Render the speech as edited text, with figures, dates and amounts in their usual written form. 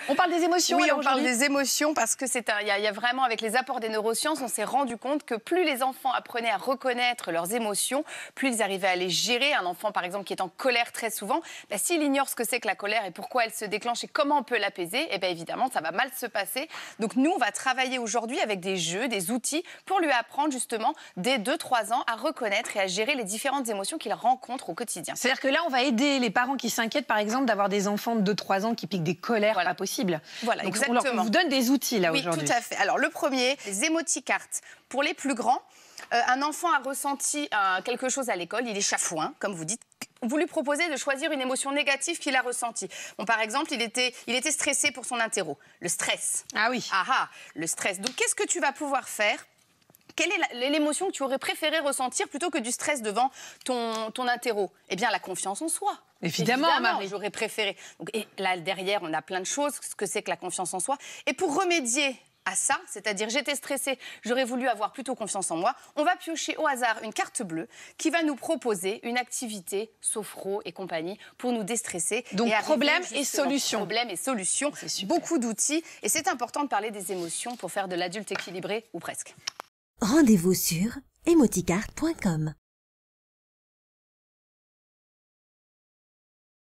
On parle des émotions. Oui, alors, on parle des émotions parce que il y a vraiment, avec les apports des neurosciences, on s'est rendu compte que plus les enfants apprenaient à reconnaître leurs émotions, plus ils arrivaient à les gérer. Un enfant, par exemple, qui est en colère très souvent, s'il ignore ce que c'est que la colère et pourquoi elle se déclenche et comment on peut l'apaiser, eh bien évidemment, ça va mal se passer. Donc nous, on va travailler aujourd'hui avec des jeux, des outils pour lui apprendre justement dès 2-3 ans à reconnaître et à gérer les différentes émotions qu'il rencontre au quotidien. C'est-à-dire que là, on va aider les parents qui s'inquiètent, par exemple, d'avoir des enfants de 2-3 ans qui piquent des colères pas possibles. Voilà, donc, exactement. On vous donne des outils là oui, aujourd'hui. Oui, tout à fait. Alors le premier, les émoticartes. Pour les plus grands, un enfant a ressenti quelque chose à l'école, il est chafouin, comme vous dites. Vous lui proposez de choisir une émotion négative qu'il a ressentie. Bon, par exemple, il était stressé pour son interro. Le stress. Ah oui. Le stress. Donc qu'est-ce que tu vas pouvoir faire ? Quelle est l'émotion que tu aurais préféré ressentir plutôt que du stress devant ton interro ? Eh bien, la confiance en soi. Évidemment, Marie. J'aurais préféré. Donc, et là, derrière, on a plein de choses, ce que c'est que la confiance en soi. Et pour remédier à ça, c'est-à-dire j'étais stressée, j'aurais voulu avoir plutôt confiance en moi, on va piocher au hasard une carte bleue qui va nous proposer une activité, sophro et compagnie, pour nous déstresser. Donc problème et solution. Problème et solution, beaucoup d'outils. Et c'est important de parler des émotions pour faire de l'adulte équilibré, ou presque. Rendez-vous sur emoticart.com.